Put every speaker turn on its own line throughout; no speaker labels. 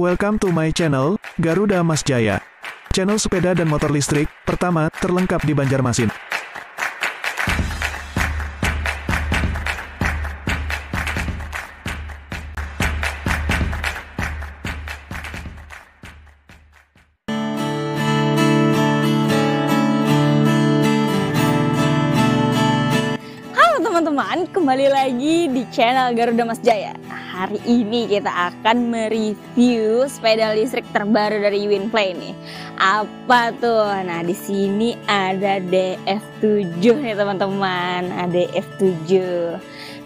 Welcome to my channel, Garuda Mas Jaya. Channel sepeda dan motor listrik, pertama, terlengkap di Banjarmasin.
Halo teman-teman, kembali lagi di channel Garuda Mas Jaya. Hari ini kita akan mereview sepeda listrik terbaru dari Winplay nih. Apa tuh? Nah, di sini ada DF7 nih teman-teman. Ada DF7.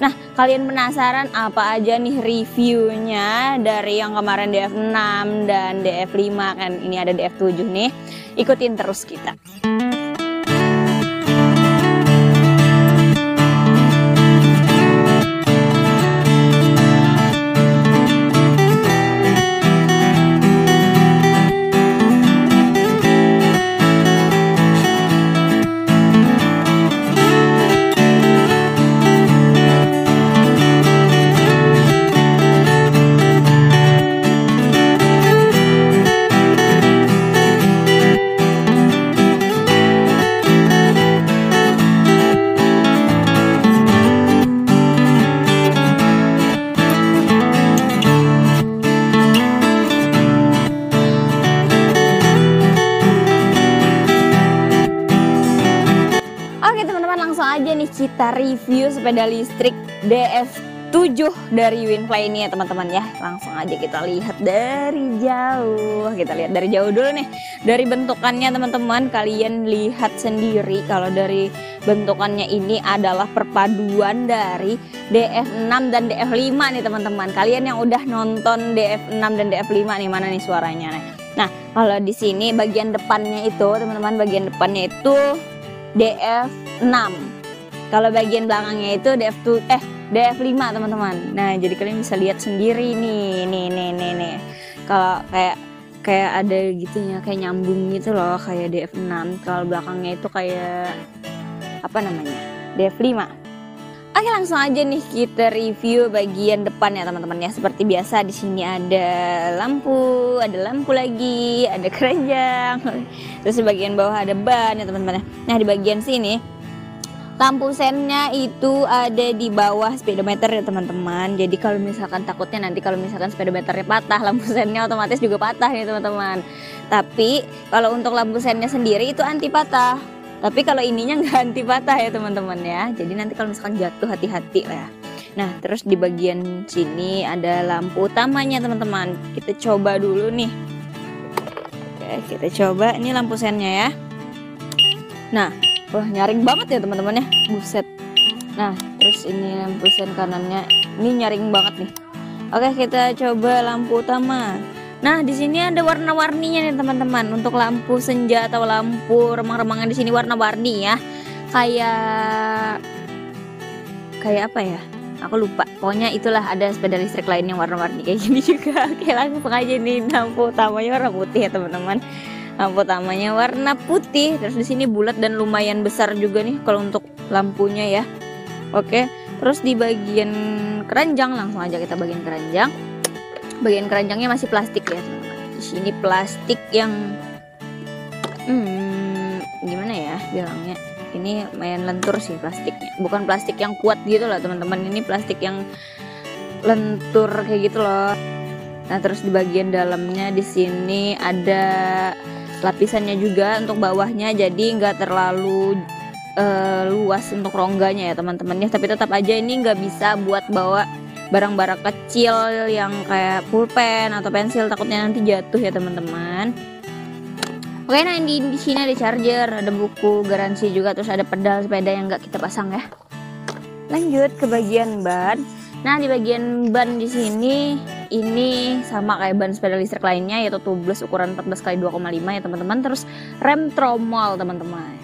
Nah, kalian penasaran apa aja nih reviewnya dari yang kemarin DF6 dan DF5 kan? Ini ada DF7 nih. Ikutin terus kita. Oke teman-teman, langsung aja nih kita review sepeda listrik DF7 dari Winplay ini ya teman-teman ya. Langsung aja kita lihat dari jauh. Kita lihat dari jauh dulu nih. Dari bentukannya teman-teman, kalian lihat sendiri kalau dari bentukannya ini adalah perpaduan dari DF6 dan DF5 nih teman-teman. Kalian yang udah nonton DF6 dan DF5 nih, mana nih suaranya nih. Nah, kalau di sini bagian depannya itu teman-teman, bagian depannya itu DF6. Kalau bagian belakangnya itu DF5 teman-teman. Nah, jadi kalian bisa lihat sendiri nih. Kalau kayak ada gitunya, kayak nyambung gitu loh, kayak DF6. Kalau belakangnya itu kayak apa namanya? DF5. Oke, langsung aja nih kita review bagian depan ya teman-teman ya. Seperti biasa di sini ada lampu lagi, ada keranjang. Terus di bagian bawah ada ban ya teman-teman. Nah, di bagian sini lampu sennya itu ada di bawah speedometer ya teman-teman. Jadi kalau misalkan takutnya nanti kalau misalkan speedometernya patah, lampu sennya otomatis juga patah ya teman-teman. Tapi kalau untuk lampu sennya sendiri itu anti patah. Tapi kalau ininya nggak anti patah ya teman-teman ya. Jadi nanti kalau misalkan jatuh hati-hati lah ya. Nah, terus di bagian sini ada lampu utamanya teman-teman. Kita coba dulu nih. Oke, kita coba ini lampu sennya ya. Nah, wah nyaring banget ya teman-teman ya. Buset. Nah, terus ini lampu sen kanannya ini nyaring banget nih. Oke, kita coba lampu utama. Nah, di sini ada warna-warninya nih teman-teman. Untuk lampu senja atau lampu remang-remangan di sini warna-warni ya. Kayak apa ya? Aku lupa. Pokoknya itulah, ada sepeda listrik lain yang warna-warni kayak gini juga. Oke, langsung aja nih, lampu utamanya warna putih ya teman-teman. Lampu utamanya warna putih. Terus di sini bulat dan lumayan besar juga nih kalau untuk lampunya ya. Oke, terus di bagian keranjang, langsung aja kita bagian keranjang. Bagian keranjangnya masih plastik ya teman-teman. Di sini plastik yang gimana ya bilangnya, ini lumayan lentur sih plastiknya. Bukan plastik yang kuat gitu loh teman-teman, ini plastik yang lentur kayak gitu loh. Nah, terus di bagian dalamnya di sini ada lapisannya juga untuk bawahnya, jadi nggak terlalu luas untuk rongganya ya teman-teman ya. Tapi tetap aja ini nggak bisa buat bawa barang-barang kecil yang kayak pulpen atau pensil, takutnya nanti jatuh ya teman-teman. Oke, nah di sini ada charger, ada buku garansi juga, terus ada pedal sepeda yang nggak kita pasang ya. Lanjut ke bagian ban. Nah, di bagian ban di sini ini sama kayak ban sepeda listrik lainnya, yaitu tubeless ukuran 14x2,5 ya teman-teman. Terus rem tromol teman-teman.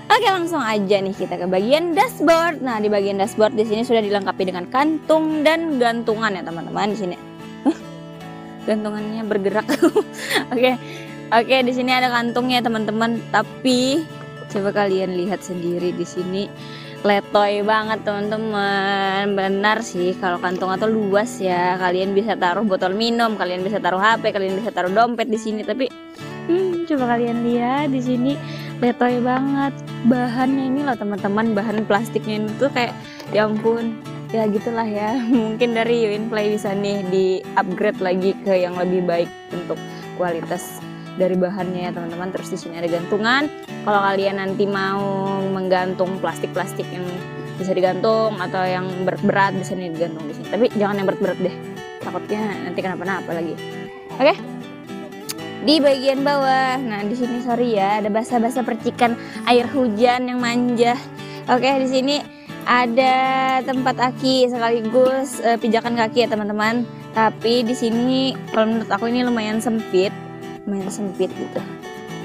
Oke, langsung aja nih kita ke bagian dashboard. Nah, di bagian dashboard di sini sudah dilengkapi dengan kantung dan gantungan ya teman-teman di sini. Gantungannya bergerak. Oke, di sini ada kantungnya teman-teman. Tapi coba kalian lihat sendiri di sini letoy banget teman-teman. Benar sih, kalau kantong atau luas ya, kalian bisa taruh botol minum, kalian bisa taruh HP, kalian bisa taruh dompet di sini. Tapi coba kalian lihat di sini letoy banget. Bahannya ini loh teman-teman, bahan plastiknya ini tuh kayak ya ampun, ya gitulah ya. Mungkin dari Winfly bisa nih di upgrade lagi ke yang lebih baik untuk kualitas dari bahannya ya teman-teman. Terus di sini ada gantungan. Kalau kalian nanti mau menggantung plastik-plastik yang bisa digantung atau yang berat-berat bisa nih digantung di sini. Tapi jangan yang berat-berat deh. Takutnya nanti kenapa-napa lagi. Oke. Di bagian bawah. Nah, di sini sorry ya, ada basa-basa percikan air hujan yang manja. Oke, di sini ada tempat aki sekaligus pijakan kaki ya teman-teman. Tapi di sini kalau menurut aku ini lumayan sempit gitu,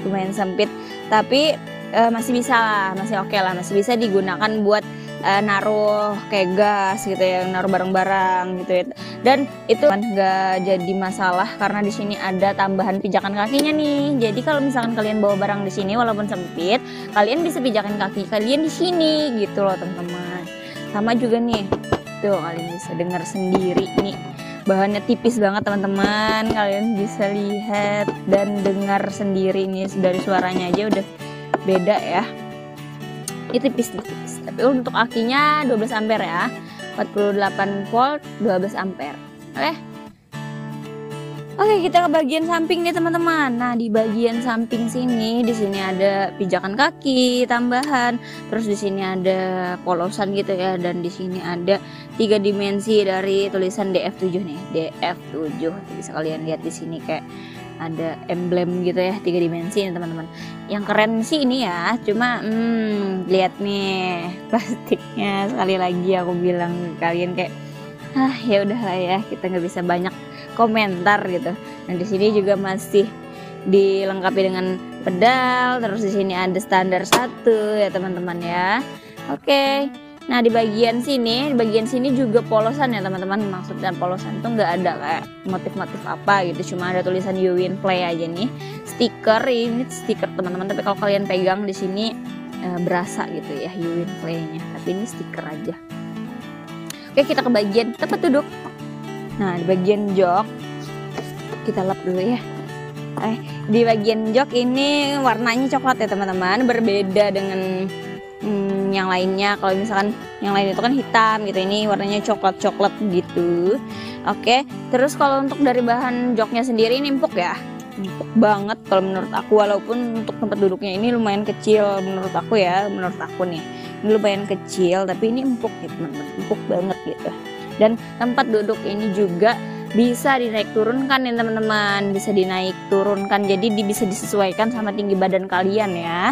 lumayan sempit, tapi masih bisa lah, masih oke lah, masih bisa digunakan buat naruh kayak gas gitu ya, naruh barang-barang gitu ya. Dan itu nggak jadi masalah karena di sini ada tambahan pijakan kakinya nih. Jadi kalau misalkan kalian bawa barang di sini walaupun sempit, kalian bisa pijakan kaki kalian di sini gitu loh teman-teman. Sama juga nih, tuh kalian bisa dengar sendiri nih. Bahannya tipis banget teman-teman, kalian bisa lihat dan dengar sendiri nih, dari suaranya aja udah beda ya. Ini tipis. Tapi untuk akinya 12 ampere ya, 48 volt 12 ampere. Oke, kita ke bagian samping nih teman-teman. Nah, di bagian samping sini, di sini ada pijakan kaki tambahan, terus di sini ada polosan gitu ya, dan di sini ada 3 dimensi dari tulisan DF7 nih, DF7. Bisa kalian lihat di sini kayak ada emblem gitu ya, 3 dimensi nih teman-teman. Yang keren sih ini ya, cuma lihat nih plastiknya, sekali lagi aku bilang kalian kayak ya udahlah ya, kita nggak bisa banyak komentar gitu. Nah, di sini juga masih dilengkapi dengan pedal, terus di sini ada standar 1 ya teman-teman ya. Oke. Nah, di bagian sini juga polosan ya teman-teman. Maksudnya polosan tuh nggak ada kayak motif-motif apa gitu, cuma ada tulisan Winfly aja nih. Stiker, ini stiker teman-teman, tapi kalau kalian pegang di sini berasa gitu ya Winfly-nya. Tapi ini stiker aja. Oke, kita ke bagian tempat duduk. Nah, di bagian jok kita lap dulu ya. Di bagian jok ini warnanya coklat ya teman-teman, berbeda dengan yang lainnya. Kalau misalkan yang lain itu kan hitam gitu, ini warnanya coklat-coklat gitu. Oke, terus kalau untuk dari bahan joknya sendiri ini empuk ya, empuk banget kalau menurut aku. Walaupun untuk tempat duduknya ini lumayan kecil menurut aku ya, menurut aku nih ini lumayan kecil, tapi ini empuk ya teman-teman, empuk banget gitu. Dan tempat duduk ini juga bisa dinaik turunkan ya teman-teman, bisa dinaik turunkan, jadi bisa disesuaikan sama tinggi badan kalian ya.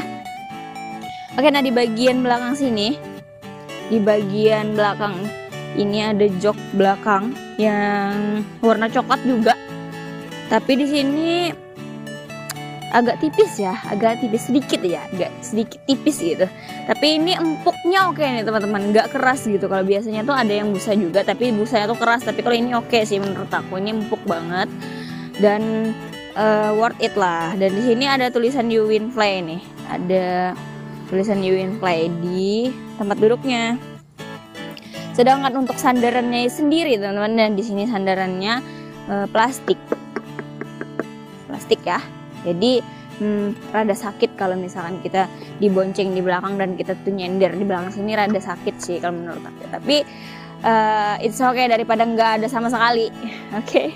Oke, nah di bagian belakang sini, di bagian belakang ini ada jok belakang yang warna coklat juga, tapi di sini agak tipis ya, agak tipis sedikit ya, agak sedikit tipis gitu. Tapi ini empuknya oke nih teman-teman, nggak keras gitu. Kalau biasanya tuh ada yang busa juga, tapi busanya tuh keras. Tapi kalau ini oke sih menurut aku, ini empuk banget dan worth it lah. Dan di sini ada tulisan Winfly nih, ada tulisan Winfly di tempat duduknya. Sedangkan untuk sandarannya sendiri teman-teman, dan di sini sandarannya plastik ya. Jadi rada sakit kalau misalkan kita dibonceng di belakang dan kita tuh nyender di belakang sini, rada sakit sih kalau menurut aku. Tapi it's okay daripada nggak ada sama sekali. Oke,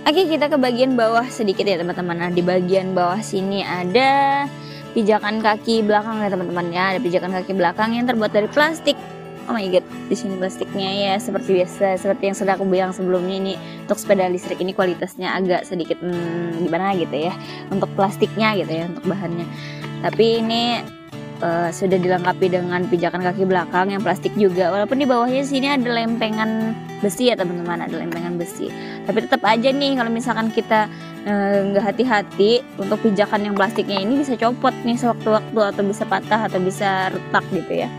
kita ke bagian bawah sedikit ya teman-teman. Nah, di bagian bawah sini ada pijakan kaki belakang ya teman-teman ya. Ada pijakan kaki belakang yang terbuat dari plastik. Oh my god, di sini plastiknya ya seperti biasa, seperti yang sudah aku bilang sebelumnya, ini untuk sepeda listrik ini kualitasnya agak sedikit gimana gitu ya untuk plastiknya gitu ya, untuk bahannya. Tapi ini sudah dilengkapi dengan pijakan kaki belakang yang plastik juga, walaupun di bawahnya sini ada lempengan besi ya teman-teman, ada lempengan besi. Tapi tetap aja nih kalau misalkan kita nggak hati-hati, untuk pijakan yang plastiknya ini bisa copot nih sewaktu-waktu, atau bisa patah atau bisa retak gitu ya.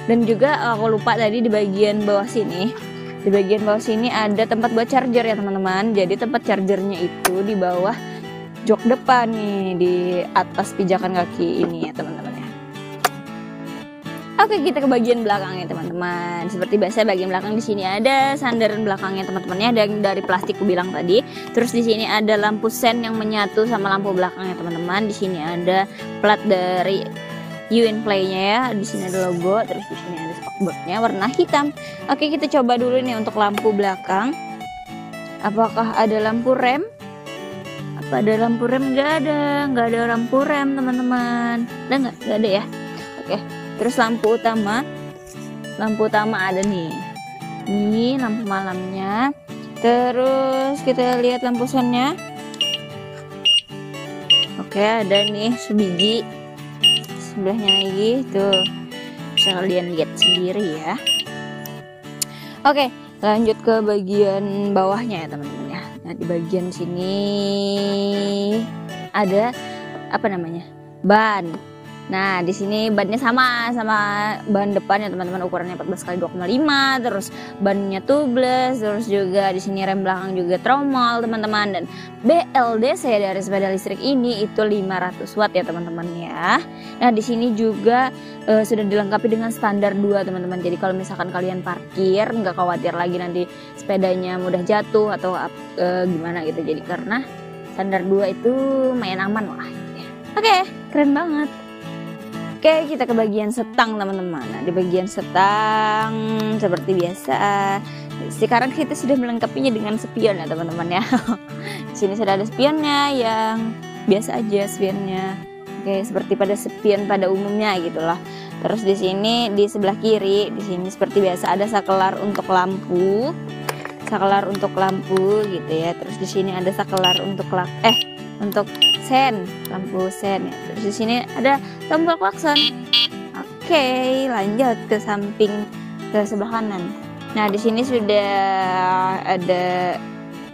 Dan juga aku lupa tadi di bagian bawah sini, di bagian bawah sini ada tempat buat charger ya teman-teman. Jadi tempat chargernya itu di bawah jok depan nih, di atas pijakan kaki ini ya teman-teman ya. Oke, kita ke bagian belakangnya teman-teman. Seperti biasa bagian belakang di sini ada sandaran belakangnya teman-temannya, ada yang dari plastik aku bilang tadi. Terus di sini ada lampu sen yang menyatu sama lampu belakangnya teman-teman. Di sini ada plat dari Uwinplay-nya ya. Di sini ada logo, terus di sini ada spakbornya warna hitam. Oke, kita coba dulu nih untuk lampu belakang. Apakah ada lampu rem? Apa ada lampu rem? Nggak ada lampu rem teman-teman. Nggak ada ya. Oke. Terus lampu utama ada nih. Ini lampu malamnya. Terus kita lihat lampu sennya. Oke, ada nih sebiji. Sebelahnya lagi tuh. Bisa kalian lihat sendiri ya. Oke, lanjut ke bagian bawahnya ya teman-teman ya. Nah, di bagian sini ada apa namanya? Ban. Nah, di sini bannya sama ban depannya teman-teman, ukurannya 14x2,5, terus bannya tubeless, terus juga di sini rem belakang juga tromol teman-teman, dan BLDC dari sepeda listrik ini itu 500 watt ya teman-teman ya. Nah, di sini juga sudah dilengkapi dengan standar 2 teman-teman. Jadi kalau misalkan kalian parkir nggak khawatir lagi nanti sepedanya mudah jatuh atau gimana gitu. Jadi karena standar 2 itu lumayan aman lah. Oke, keren banget. Oke, kita ke bagian setang teman-teman. Nah, di bagian setang seperti biasa. Sekarang kita sudah melengkapinya dengan spion ya teman-teman ya. Di sini sudah ada spionnya yang biasa aja spionnya. Oke, seperti pada spion pada umumnya gitulah. Terus di sini di sebelah kiri, di sini seperti biasa ada sakelar untuk lampu. Sakelar untuk lampu gitu ya. Terus di sini ada sakelar untuk untuk sen, lampu sen ya. Terus di sini ada tombol klakson. Oke, lanjut ke samping ke sebelah kanan. Nah, di sini sudah ada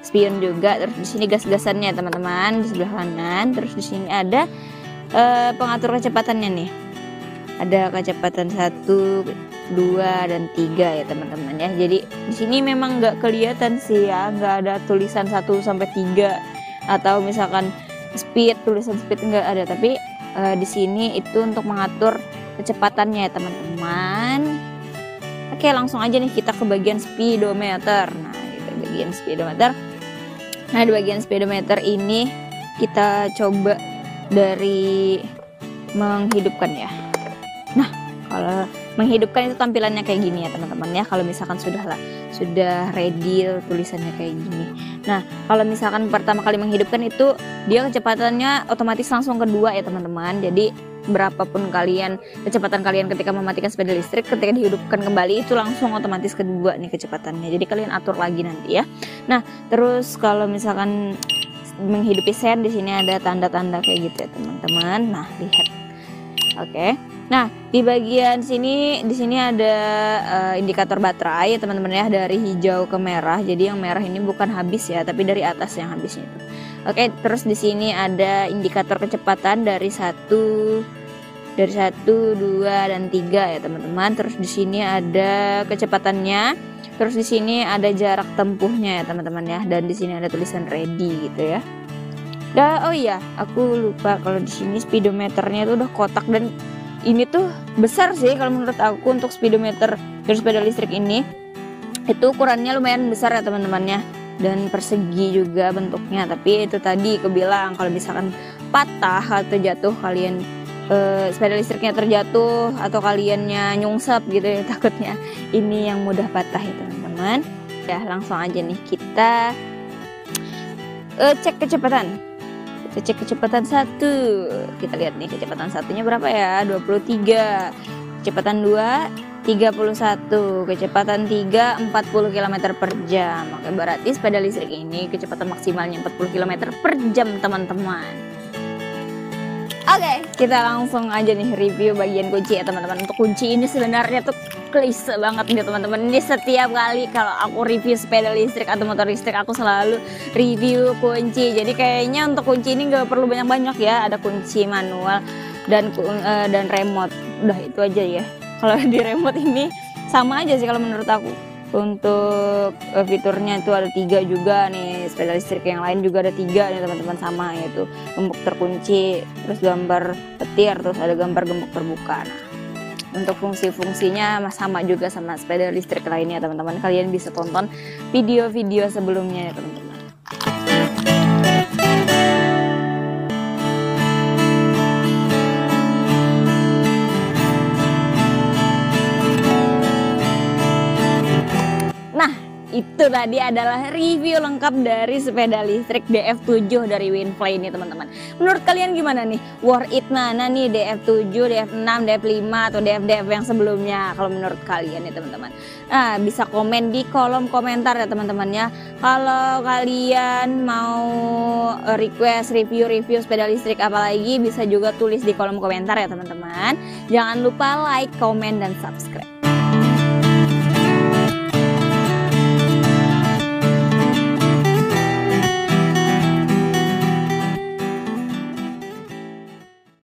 spion juga. Terus di sini gas-gasannya teman-teman di sebelah kanan. Terus di sini ada pengatur kecepatannya nih. Ada kecepatan 1, 2 dan 3 ya teman-teman ya. Jadi di sini memang nggak kelihatan sih ya, nggak ada tulisan 1 sampai 3 atau misalkan tulisan speed nggak ada, tapi di sini itu untuk mengatur kecepatannya ya teman-teman. Oke, langsung aja nih kita ke bagian speedometer. Nah, kita bagian speedometer. Nah, di bagian speedometer ini kita coba dari menghidupkan ya. Nah, kalau menghidupkan itu tampilannya kayak gini ya teman-teman ya. Kalau misalkan sudah ready tulisannya kayak gini. Nah, kalau misalkan pertama kali menghidupkan itu dia kecepatannya otomatis langsung kedua ya teman-teman. Jadi berapapun kecepatan kalian ketika mematikan sepeda listrik, ketika dihidupkan kembali itu langsung otomatis kedua nih kecepatannya. Jadi kalian atur lagi nanti ya. Nah, terus kalau misalkan menghidupi sen, di sini ada tanda-tanda kayak gitu ya teman-teman. Nah, lihat. Oke. Nah, di bagian sini di sini ada indikator baterai ya teman-teman ya, dari hijau ke merah. Jadi yang merah ini bukan habis ya, tapi dari atas yang habisnya itu. Oke, terus di sini ada indikator kecepatan dari 1, 2 dan 3 ya teman-teman. Terus di sini ada kecepatannya. Terus di sini ada jarak tempuhnya ya teman-teman ya, dan di sini ada tulisan ready gitu ya. Oh iya, aku lupa kalau di sini speedometernya itu udah kotak, dan ini tuh besar sih kalau menurut aku untuk speedometer dari sepeda listrik ini. Itu ukurannya lumayan besar ya teman-temannya, dan persegi juga bentuknya. Tapi itu tadi aku bilang kalau misalkan patah atau jatuh kalian sepeda listriknya terjatuh atau kaliannya nyungsep gitu ya, takutnya ini yang mudah patah ya teman-teman. Ya, langsung aja nih kita cek kecepatan. Kita cek kecepatan 1. Kita lihat nih kecepatan satunya berapa ya, 23. Kecepatan 2 31, kecepatan 3 40 km per jam. Oke, berarti sepeda listrik ini kecepatan maksimalnya 40 km per jam teman-teman. Oke, kita langsung aja nih review bagian kunci ya teman-teman. Untuk kunci ini sebenarnya tuh klise banget nih teman-teman. Ini setiap kali kalau aku review sepeda listrik atau motor listrik, aku selalu review kunci. Jadi kayaknya untuk kunci ini nggak perlu banyak-banyak ya. Ada kunci manual dan remote. Udah itu aja ya. Kalau di remote ini sama aja sih kalau menurut aku. Untuk fiturnya itu ada 3 juga nih. Sepeda listrik yang lain juga ada 3 nih teman-teman, sama, yaitu gembok terkunci, terus gambar petir, terus ada gambar gembok terbuka. Nah, Untuk fungsi-fungsinya sama juga sama sepeda listrik lainnya teman-teman. Kalian bisa tonton video-video sebelumnya ya teman-teman. Nah, itu tadi adalah review lengkap dari sepeda listrik DF7 dari Winfly ini teman-teman. Menurut kalian gimana nih? Worth it mana nih DF7, DF6, DF5 atau DF yang sebelumnya kalau menurut kalian nih teman-teman? Nah, bisa komen di kolom komentar ya teman-teman ya. Kalau kalian mau request review sepeda listrik apalagi bisa juga tulis di kolom komentar ya teman-teman. Jangan lupa like, komen, dan subscribe.